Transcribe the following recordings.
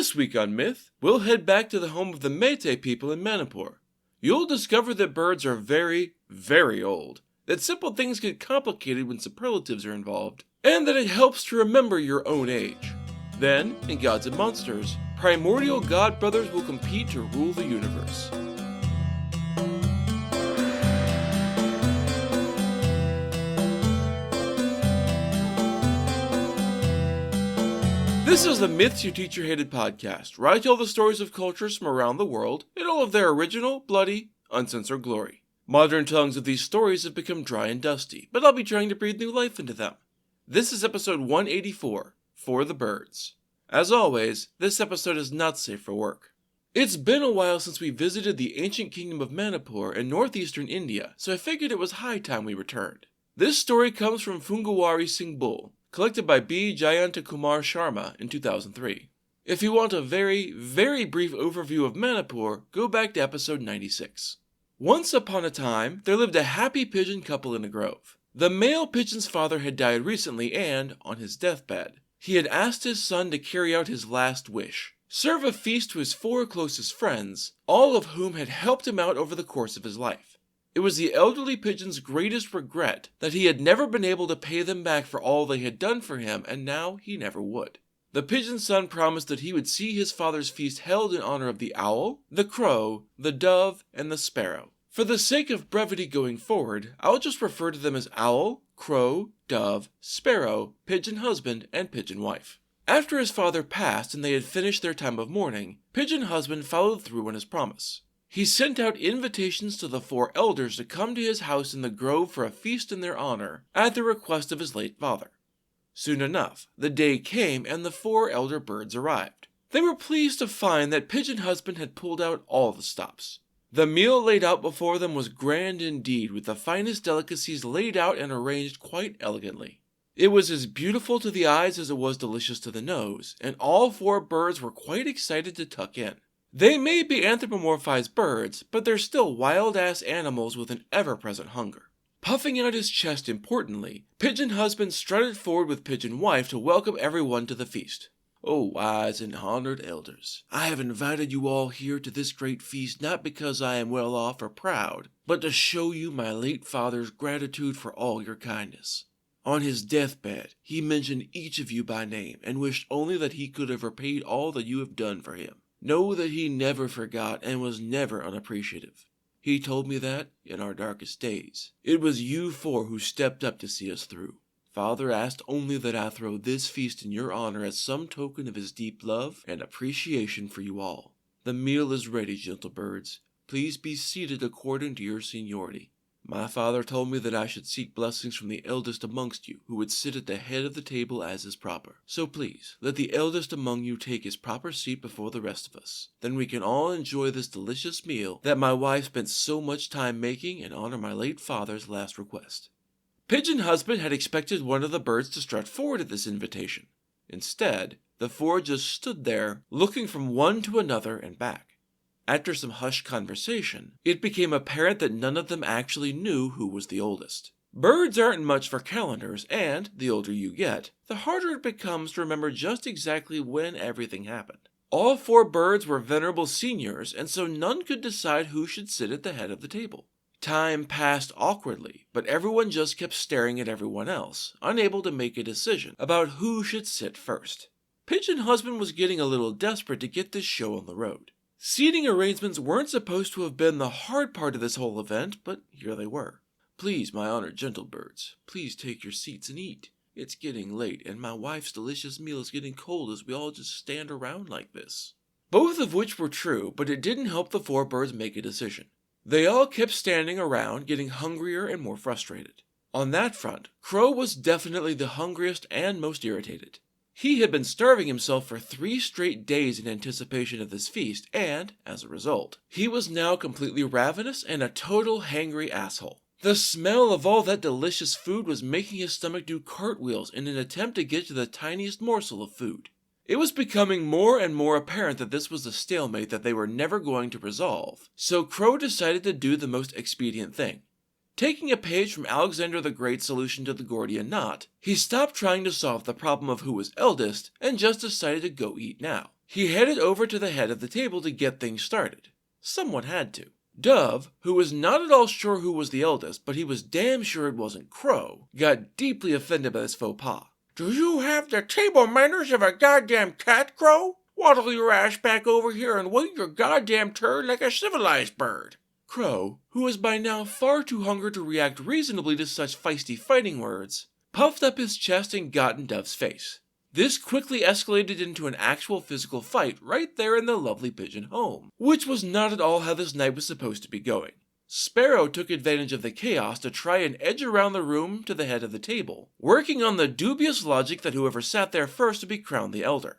This week on Myth, we'll head back to the home of the Meitei people in Manipur. You'll discover that birds are very, very old, that simple things get complicated when superlatives are involved, and that it helps to remember your own age. Then, in Gods and Monsters, primordial god brothers will compete to rule the universe. This is the Myths Your Teacher Hated podcast, where I tell the stories of cultures from around the world in all of their original, bloody, uncensored glory. Modern tellings of these stories have become dry and dusty, but I'll be trying to breathe new life into them. This is episode 184, For the Birds. As always, this episode is not safe for work. It's been a while since we visited the ancient kingdom of Manipur in northeastern India, so I figured it was high time we returned. This story comes from Phungawari Singh Bull, collected by B. Jayantakumar Sharma in 2003. If you want a very, very brief overview of Manipur, go back to episode 96. Once upon a time, there lived a happy pigeon couple in a grove. The male pigeon's father had died recently and, on his deathbed, he had asked his son to carry out his last wish, serve a feast to his 4 closest friends, all of whom had helped him out over the course of his life. It was the elderly pigeon's greatest regret that he had never been able to pay them back for all they had done for him, and now he never would. The pigeon's son promised that he would see his father's feast held in honor of the owl, the crow, the dove, and the sparrow. For the sake of brevity going forward, I'll just refer to them as owl, crow, dove, sparrow, pigeon husband, and pigeon wife. After his father passed and they had finished their time of mourning, pigeon husband followed through on his promise. He sent out invitations to the 4 elders to come to his house in the grove for a feast in their honor, at the request of his late father. Soon enough, the day came and the 4 elder birds arrived. They were pleased to find that pigeon husband had pulled out all the stops. The meal laid out before them was grand indeed, with the finest delicacies laid out and arranged quite elegantly. It was as beautiful to the eyes as it was delicious to the nose, and all 4 birds were quite excited to tuck in. They may be anthropomorphized birds, but they're still wild-ass animals with an ever-present hunger. Puffing out his chest importantly, pigeon husband strutted forward with pigeon wife to welcome everyone to the feast. "O wise and honored elders, I have invited you all here to this great feast not because I am well off or proud, but to show you my late father's gratitude for all your kindness. On his deathbed, he mentioned each of you by name and wished only that he could have repaid all that you have done for him. Know that he never forgot and was never unappreciative. He told me that, in our darkest days, it was you 4 who stepped up to see us through. Father asked only that I throw this feast in your honor as some token of his deep love and appreciation for you all. The meal is ready, gentle birds. Please be seated according to your seniority. My father told me that I should seek blessings from the eldest amongst you, who would sit at the head of the table as is proper. So please, let the eldest among you take his proper seat before the rest of us. Then we can all enjoy this delicious meal that my wife spent so much time making and honor my late father's last request." Pigeon husband had expected one of the birds to strut forward at this invitation. Instead, the 4 just stood there, looking from one to another and back. After some hushed conversation, it became apparent that none of them actually knew who was the oldest. Birds aren't much for calendars, and the older you get, the harder it becomes to remember just exactly when everything happened. All 4 birds were venerable seniors, and so none could decide who should sit at the head of the table. Time passed awkwardly, but everyone just kept staring at everyone else, unable to make a decision about who should sit first. Pigeon husband was getting a little desperate to get this show on the road. Seating arrangements weren't supposed to have been the hard part of this whole event, but here they were. "Please, my honored gentle birds, please take your seats and eat. It's getting late, and my wife's delicious meal is getting cold as we all just stand around like this." Both of which were true, but it didn't help the 4 birds make a decision. They all kept standing around, getting hungrier and more frustrated. On that front, Crow was definitely the hungriest and most irritated. He had been starving himself for 3 straight days in anticipation of this feast, and, as a result, he was now completely ravenous and a total hangry asshole. The smell of all that delicious food was making his stomach do cartwheels in an attempt to get to the tiniest morsel of food. It was becoming more and more apparent that this was a stalemate that they were never going to resolve, so Crow decided to do the most expedient thing. Taking a page from Alexander the Great's solution to the Gordian knot, he stopped trying to solve the problem of who was eldest and just decided to go eat now. He headed over to the head of the table to get things started. Someone had to. Dove, who was not at all sure who was the eldest, but he was damn sure it wasn't Crow, got deeply offended by this faux pas. "Do you have the table manners of a goddamn cat, Crow? Waddle your ass back over here and wait your goddamn turn like a civilized bird." Crow, who was by now far too hungry to react reasonably to such feisty fighting words, puffed up his chest and got in Dove's face. This quickly escalated into an actual physical fight right there in the lovely pigeon home, which was not at all how this night was supposed to be going. Sparrow took advantage of the chaos to try and edge around the room to the head of the table, working on the dubious logic that whoever sat there first would be crowned the elder.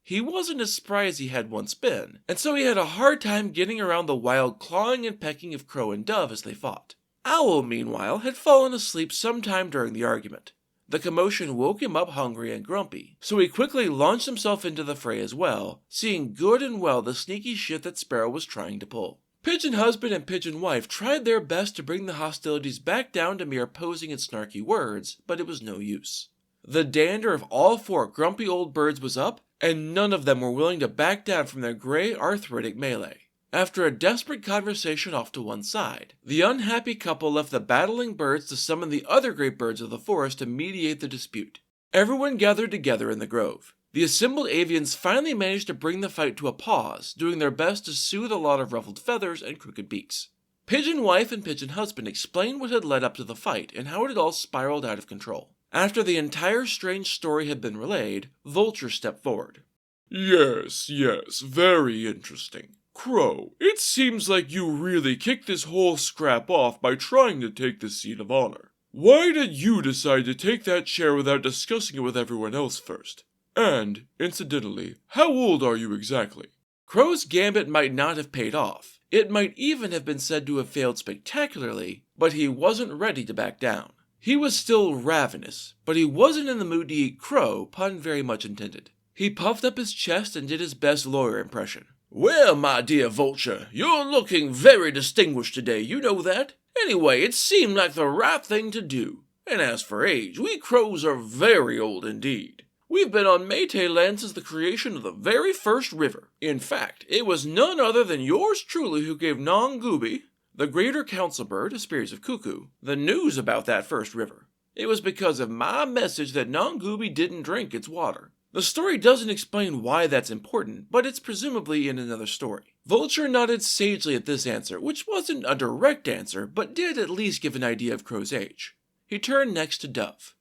He wasn't as spry as he had once been, and so he had a hard time getting around the wild clawing and pecking of Crow and Dove as they fought. Owl, meanwhile, had fallen asleep sometime during the argument. The commotion woke him up hungry and grumpy, so he quickly launched himself into the fray as well, seeing good and well the sneaky shit that Sparrow was trying to pull. Pigeon husband and pigeon wife tried their best to bring the hostilities back down to mere posing and snarky words, but it was no use. The dander of all four grumpy old birds was up, and none of them were willing to back down from their gray arthritic melee. After a desperate conversation off to one side, the unhappy couple left the battling birds to summon the other great birds of the forest to mediate the dispute. Everyone gathered together in the grove. The assembled avians finally managed to bring the fight to a pause, doing their best to soothe a lot of ruffled feathers and crooked beaks. Pigeon wife and pigeon husband explained what had led up to the fight and how it had all spiraled out of control. After the entire strange story had been relayed, Vulture stepped forward. Yes, very interesting. Crow, it seems like you really kicked this whole scrap off by trying to take the seat of honor. Why did you decide to take that chair without discussing it with everyone else first? And, incidentally, how old are you exactly? Crow's gambit might not have paid off. It might even have been said to have failed spectacularly, but he wasn't ready to back down. He was still ravenous, but he wasn't in the mood to eat crow, pun very much intended. He puffed up his chest and did his best lawyer impression. "Well, my dear Vulture, you're looking very distinguished today, you know that. Anyway, it seemed like the right thing to do. And as for age, we crows are very old indeed. We've been on Meitei land since the creation of the very first river. In fact, it was none other than yours truly who gave Nongoobi, the greater council bird, a species of cuckoo, the news about that first river. It was because of my message that Nongoobi didn't drink its water. The story doesn't explain why that's important, but it's presumably in another story." Vulture nodded sagely at this answer, which wasn't a direct answer, but did at least give an idea of Crow's age. He turned next to Dove.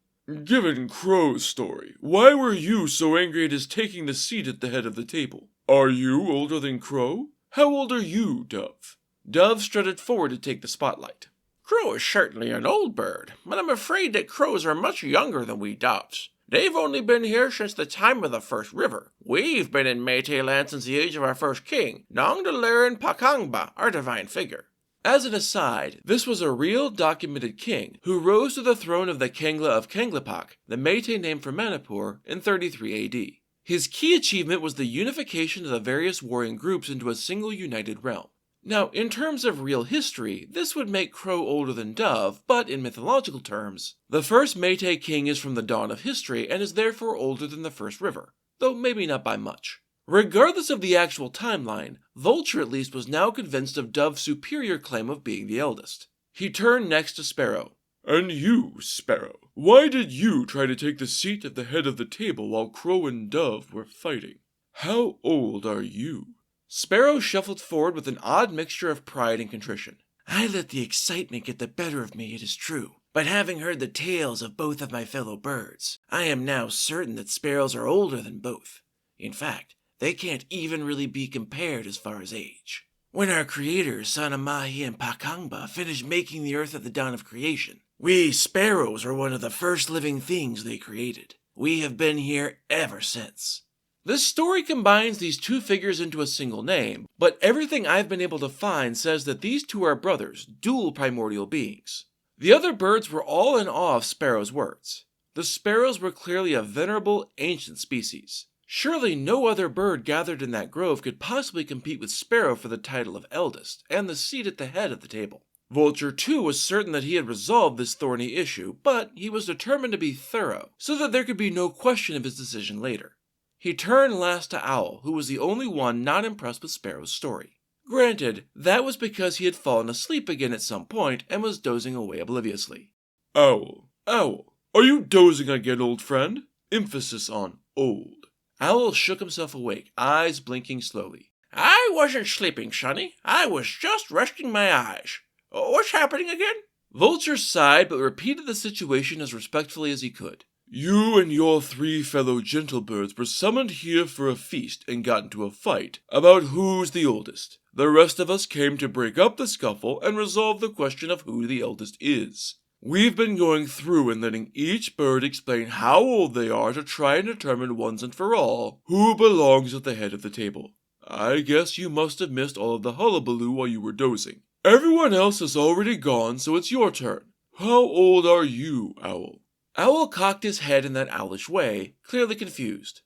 "Given Crow's story, why were you so angry at his taking the seat at the head of the table? Are you older than Crow? How old are you, Dove?" Dove strutted forward to take the spotlight. "Crow is certainly an old bird, but I'm afraid that crows are much younger than we doves. They've only been here since the time of the first river. We've been in Meitei land since the age of our first king, Nongdalerin Pakangba, our divine figure." As an aside, this was a real documented king who rose to the throne of the Kangla of Kanglapak, the Meitei name for Manipur, in 33 AD. His key achievement was the unification of the various warring groups into a single united realm. Now, in terms of real history, this would make Crow older than Dove, but in mythological terms, the first Meitei king is from the dawn of history and is therefore older than the first river, though maybe not by much. Regardless of the actual timeline, Vulture at least was now convinced of Dove's superior claim of being the eldest. He turned next to Sparrow. "And you, Sparrow, why did you try to take the seat at the head of the table while Crow and Dove were fighting? How old are you?" Sparrow shuffled forward with an odd mixture of pride and contrition. "I let the excitement get the better of me, it is true. But having heard the tales of both of my fellow birds, I am now certain that sparrows are older than both. In fact, they can't even really be compared as far as age. When our creators, Sanamahi and Pakangba, finished making the earth at the dawn of creation, we sparrows were one of the first living things they created. We have been here ever since." This story combines these two figures into a single name, but everything I've been able to find says that these two are brothers, dual primordial beings. The other birds were all in awe of Sparrow's words. The sparrows were clearly a venerable, ancient species. Surely no other bird gathered in that grove could possibly compete with Sparrow for the title of eldest, and the seat at the head of the table. Vulture, too, was certain that he had resolved this thorny issue, but he was determined to be thorough, so that there could be no question of his decision later. He turned last to Owl, who was the only one not impressed with Sparrow's story. Granted, that was because he had fallen asleep again at some point and was dozing away obliviously. Owl, are you dozing again, old friend? Emphasis on old. Owl shook himself awake, eyes blinking slowly. I wasn't sleeping, Sonny. I was just resting my eyes. What's happening again? Vulture sighed but repeated the situation as respectfully as he could. You and your 3 fellow gentlebirds were summoned here for a feast and got into a fight about who's the oldest. The rest of us came to break up the scuffle and resolve the question of who the eldest is. We've been going through and letting each bird explain how old they are to try and determine once and for all who belongs at the head of the table. I guess you must have missed all of the hullabaloo while you were dozing. Everyone else is already gone, so it's your turn. How old are you, Owl? Owl cocked his head in that owlish way, clearly confused.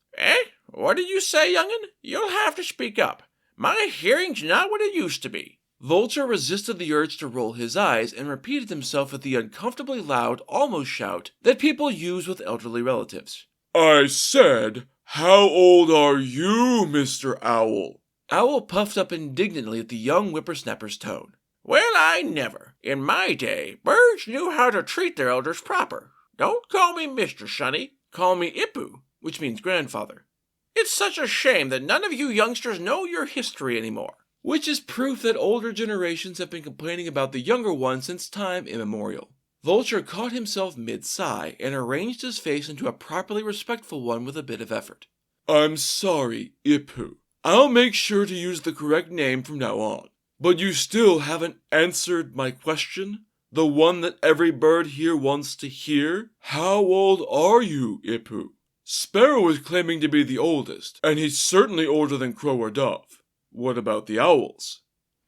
What did you say, young'un? You'll have to speak up. My hearing's not what it used to be. Vulture resisted the urge to roll his eyes and repeated himself with the uncomfortably loud, almost shout that people use with elderly relatives. I said, how old are you, Mr. Owl? Owl puffed up indignantly at the young whippersnapper's tone. Well, I never. In my day, birds knew how to treat their elders proper. Don't call me Mr. Sonny. Call me Ipu, which means grandfather. It's such a shame that none of you youngsters know your history anymore. Which is proof that older generations have been complaining about the younger ones since time immemorial. Vulture caught himself mid-sigh and arranged his face into a properly respectful one with a bit of effort. I'm sorry, Ipu. I'll make sure to use the correct name from now on. But you still haven't answered my question? The one that every bird here wants to hear? How old are you, Ipu? Sparrow is claiming to be the oldest, and he's certainly older than crow or dove. What about the owls?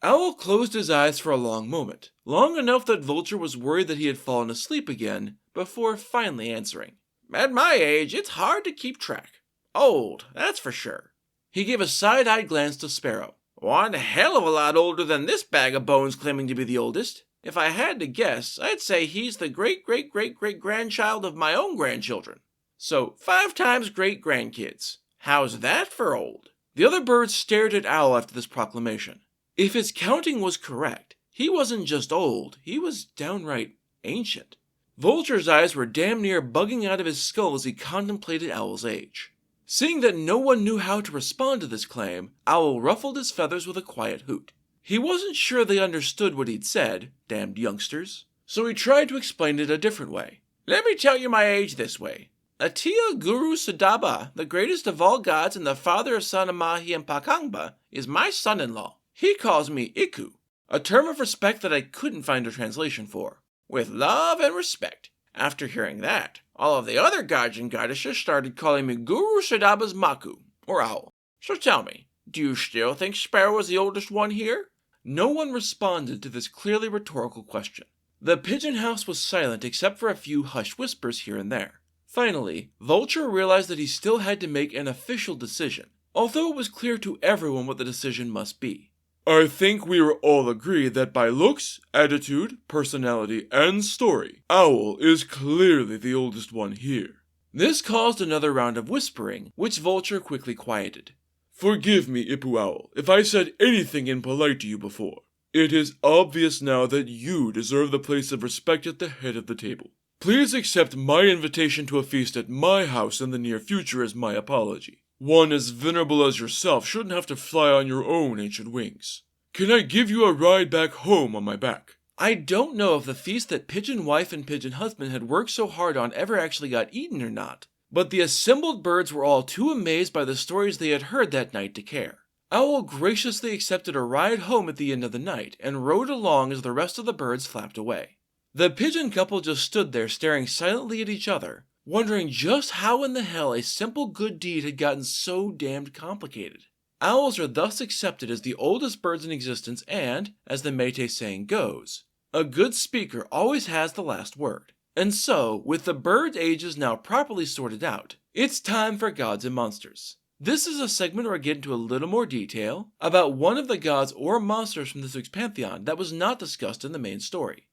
Owl closed his eyes for a long moment, long enough that Vulture was worried that he had fallen asleep again, before finally answering. At my age, it's hard to keep track. Old, that's for sure. He gave a side-eyed glance to Sparrow. One hell of a lot older than this bag of bones claiming to be the oldest. If I had to guess, I'd say he's the great-great-great-great-grandchild of my own grandchildren. So 5 times great-grandkids. How's that for old? The other birds stared at Owl after this proclamation. If his counting was correct, he wasn't just old, he was downright ancient. Vulture's eyes were damn near bugging out of his skull as he contemplated Owl's age. Seeing that no one knew how to respond to this claim, Owl ruffled his feathers with a quiet hoot. He wasn't sure they understood what he'd said, damned youngsters, so he tried to explain it a different way. Let me tell you my age this way. Atia Guru Sudaba, the greatest of all gods and the father of Sanamahi and Pakangba, is my son-in-law. He calls me Iku, a term of respect that I couldn't find a translation for. With love and respect. After hearing that, all of the other gods and goddesses started calling me Guru Sudaba's Maku, or Owl. So tell me, do you still think Sparrow is the oldest one here? No one responded to this clearly rhetorical question. The pigeon house was silent except for a few hushed whispers here and there. Finally, Vulture realized that he still had to make an official decision, although it was clear to everyone what the decision must be. I think we are all agreed that by looks, attitude, personality, and story, Owl is clearly the oldest one here. This caused another round of whispering, which Vulture quickly quieted. Forgive me, Ipu Owl, if I said anything impolite to you before. It is obvious now that you deserve the place of respect at the head of the table. Please accept my invitation to a feast at my house in the near future as my apology. One as venerable as yourself shouldn't have to fly on your own ancient wings. Can I give you a ride back home on my back? I don't know if the feast that Pigeon Wife and Pigeon Husband had worked so hard on ever actually got eaten or not, but the assembled birds were all too amazed by the stories they had heard that night to care. Owl graciously accepted a ride home at the end of the night and rode along as the rest of the birds flapped away. The pigeon couple just stood there staring silently at each other, wondering just how in the hell a simple good deed had gotten so damned complicated. Owls are thus accepted as the oldest birds in existence and, as the Meitei saying goes, a good speaker always has the last word. And so, with the bird ages now properly sorted out, it's time for Gods and Monsters. This is a segment where I get into a little more detail about one of the gods or monsters from this week's pantheon that was not discussed in the main story.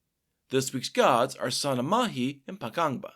This week's gods are Sanamahi and Pakangba.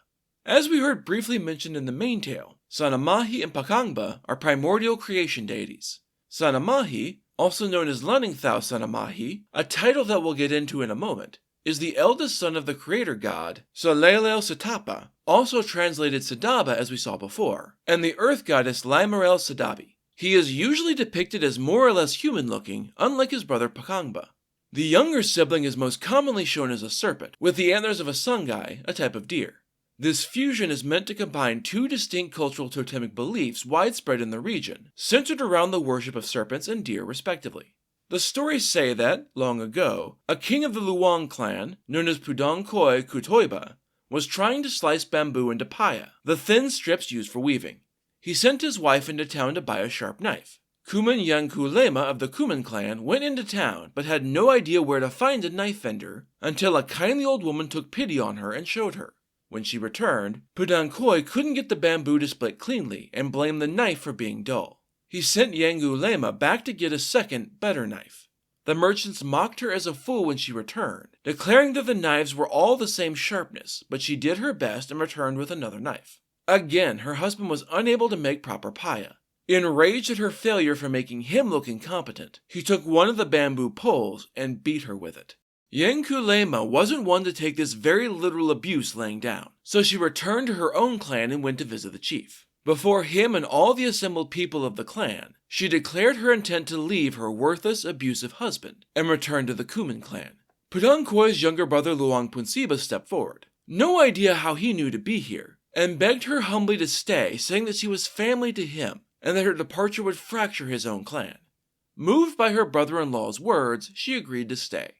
As we heard briefly mentioned in the main tale, Sanamahi and Pakangba are primordial creation deities. Sanamahi, also known as Luningthau Sanamahi, a title that we'll get into in a moment, is the eldest son of the creator god Salalel Satapa, also translated Sadaba as we saw before, and the earth goddess Limarel Sadabi. He is usually depicted as more or less human-looking, unlike his brother Pakangba. The younger sibling is most commonly shown as a serpent, with the antlers of a sungai, a type of deer. This fusion is meant to combine two distinct cultural totemic beliefs widespread in the region, centered around the worship of serpents and deer respectively. The stories say that, long ago, a king of the Luang clan, known as Pudong Koi Kutoiba, was trying to slice bamboo into paya, the thin strips used for weaving. He sent his wife into town to buy a sharp knife. Kuman Yanku Lema of the Kuman clan went into town but had no idea where to find a knife vendor until a kindly old woman took pity on her and showed her. When she returned, Pudong Koi couldn't get the bamboo to split cleanly and blamed the knife for being dull. He sent Yangu Lema back to get a second, better knife. The merchants mocked her as a fool when she returned, declaring that the knives were all the same sharpness, but she did her best and returned with another knife. Again, her husband was unable to make proper paya. Enraged at her failure for making him look incompetent, he took one of the bamboo poles and beat her with it. Yanku Lema wasn't one to take this very literal abuse laying down, so she returned to her own clan and went to visit the chief. Before him and all the assembled people of the clan, she declared her intent to leave her worthless, abusive husband and return to the Kuman clan. Pudong Koi's younger brother Luang Punsiba stepped forward. No idea how he knew to be here, and begged her humbly to stay, saying that she was family to him and that her departure would fracture his own clan. Moved by her brother-in-law's words, she agreed to stay.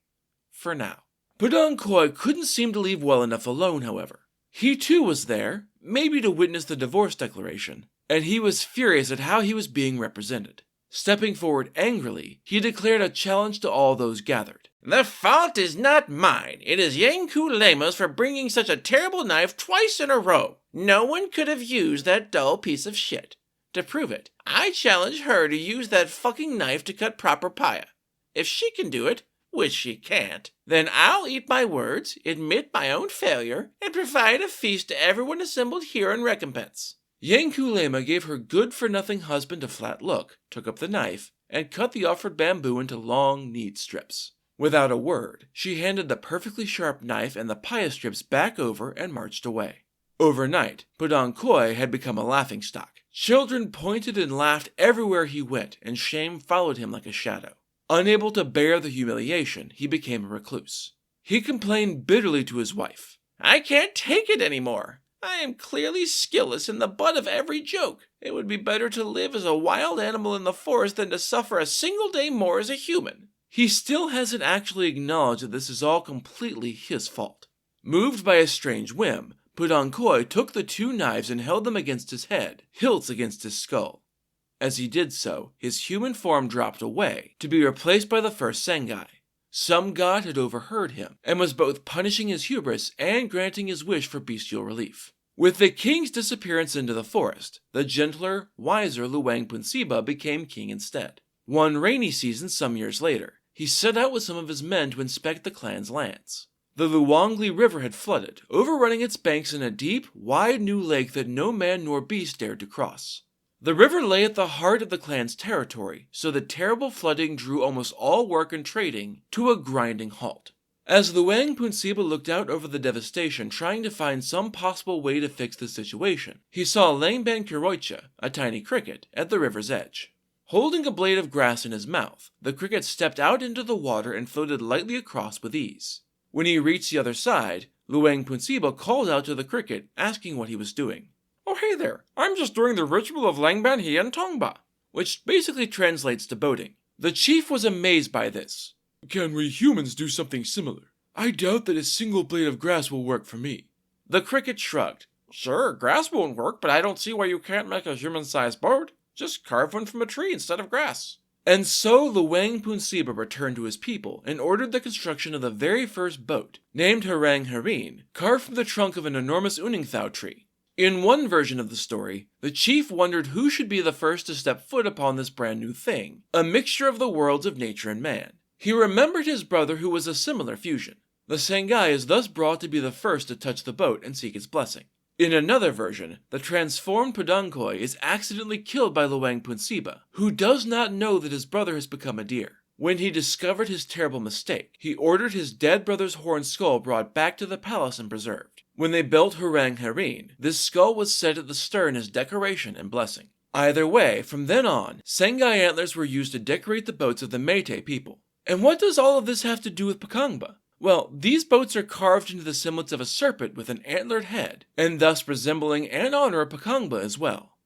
For now. Pudong Koi couldn't seem to leave well enough alone, however. He too was there, maybe to witness the divorce declaration, and he was furious at how he was being represented. Stepping forward angrily, he declared a challenge to all those gathered. "The fault is not mine. It is Yanku Lema's for bringing such a terrible knife twice in a row. No one could have used that dull piece of shit. To prove it, I challenge her to use that fucking knife to cut proper paya. If she can do it, which she can't, then I'll eat my words, admit my own failure, and provide a feast to everyone assembled here in recompense." Yanku Lema gave her good-for-nothing husband a flat look, took up the knife, and cut the offered bamboo into long, neat strips. Without a word, she handed the perfectly sharp knife and the paya strips back over and marched away. Overnight, Pudong Koi had become a laughingstock. Children pointed and laughed everywhere he went, and shame followed him like a shadow. Unable to bear the humiliation, he became a recluse. He complained bitterly to his wife. "I can't take it anymore. I am clearly skillless and the butt of every joke. It would be better to live as a wild animal in the forest than to suffer a single day more as a human." He still hasn't actually acknowledged that this is all completely his fault. Moved by a strange whim, Pudong Koi took the two knives and held them against his head, hilts against his skull. As he did so, his human form dropped away, to be replaced by the first Sengai. Some god had overheard him, and was both punishing his hubris and granting his wish for bestial relief. With the king's disappearance into the forest, the gentler, wiser Luang Punsiba became king instead. One rainy season some years later, he set out with some of his men to inspect the clan's lands. The Luangli River had flooded, overrunning its banks in a deep, wide new lake that no man nor beast dared to cross. The river lay at the heart of the clan's territory, so the terrible flooding drew almost all work and trading to a grinding halt. As Luang Punsiba looked out over the devastation, trying to find some possible way to fix the situation, he saw Langban Kiroicha, a tiny cricket, at the river's edge. Holding a blade of grass in his mouth, the cricket stepped out into the water and floated lightly across with ease. When he reached the other side, Luang Punsiba called out to the cricket, asking what he was doing. "Oh, hey there, I'm just doing the ritual of Langban Hien Tongba," which basically translates to boating. The chief was amazed by this. "Can we humans do something similar? I doubt that a single blade of grass will work for me." The cricket shrugged. "Sure, grass won't work, but I don't see why you can't make a human-sized boat. Just carve one from a tree instead of grass." And so Luang Punsiba returned to his people and ordered the construction of the very first boat, named Harang Harin, carved from the trunk of an enormous Uningthau tree. In one version of the story, the chief wondered who should be the first to step foot upon this brand new thing, a mixture of the worlds of nature and man. He remembered his brother who was a similar fusion. The Sengai is thus brought to be the first to touch the boat and seek its blessing. In another version, the transformed Pudankoi is accidentally killed by Luang Punsiba, who does not know that his brother has become a deer. When he discovered his terrible mistake, he ordered his dead brother's horned skull brought back to the palace and preserved. When they built Hurang Harin, this skull was set at the stern as decoration and blessing. Either way, from then on, Sengai antlers were used to decorate the boats of the Meitei people. And what does all of this have to do with Pakangba? Well, these boats are carved into the semblance of a serpent with an antlered head, and thus resembling and honor Pakangba as well.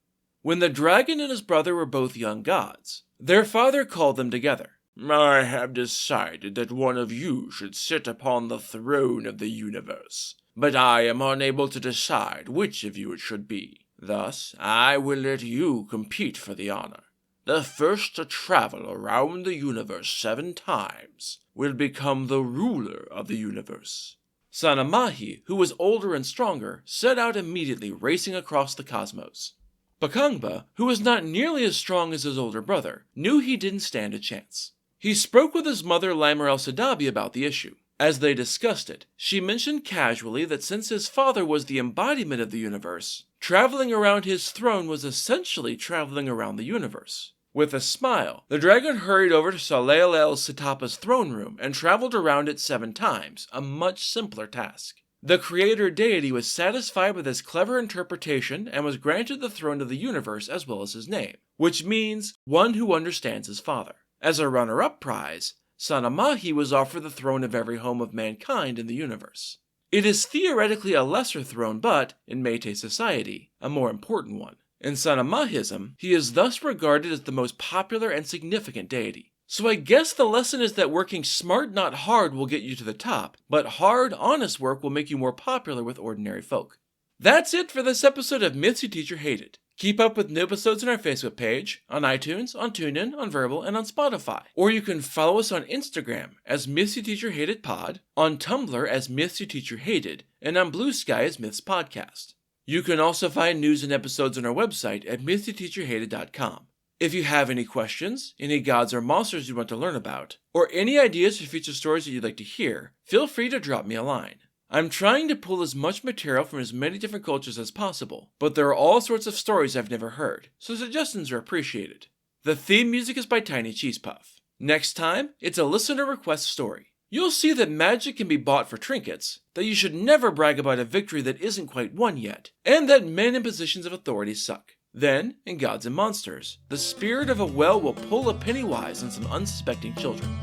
When the dragon and his brother were both young gods, their father called them together. I have decided that one of you should sit upon the throne of the universe, but I am unable to decide which of you it should be. Thus, I will let you compete for the honor. The first to travel around the universe 7 times will become the ruler of the universe. Sanamahi, who was older and stronger, set out immediately, racing across the cosmos. Pakangba, who was not nearly as strong as his older brother, knew he didn't stand a chance. He spoke with his mother Lamarel Sadabi about the issue. As they discussed it, she mentioned casually that since his father was the embodiment of the universe, traveling around his throne was essentially traveling around the universe. With a smile, the dragon hurried over to Salael El Sitapa's throne room and traveled around it 7 times, a much simpler task. The creator deity was satisfied with his clever interpretation and was granted the throne of the universe as well as his name, which means one who understands his father. As a runner-up prize, Sanamahi was offered the throne of every home of mankind in the universe. It is theoretically a lesser throne, but, in Meitei society, a more important one. In Sanamahism, he is thus regarded as the most popular and significant deity. So I guess the lesson is that working smart, not hard, will get you to the top, but hard, honest work will make you more popular with ordinary folk. That's it for this episode of Myths Your Teacher Hated. Keep up with new episodes on our Facebook page, on iTunes, on TuneIn, on Verbal, and on Spotify. Or you can follow us on Instagram as Myths Your Teacher Hated Pod, on Tumblr as Myths Your Teacher Hated, and on Blue Sky as Myths Podcast. You can also find news and episodes on our website at mythsyourteacherhated.com. If you have any questions, any gods or monsters you want to learn about, or any ideas for future stories that you'd like to hear, feel free to drop me a line. I'm trying to pull as much material from as many different cultures as possible, but there are all sorts of stories I've never heard, so suggestions are appreciated. The theme music is by Tiny Cheese Puff. Next time, it's a listener request story. You'll see that magic can be bought for trinkets, that you should never brag about a victory that isn't quite won yet, and that men in positions of authority suck. Then, in Gods and Monsters, the spirit of a well will pull a penny wise on some unsuspecting children.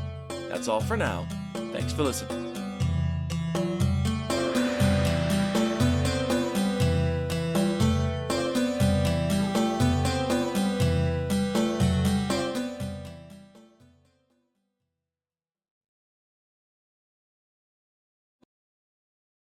That's all for now. Thanks for listening.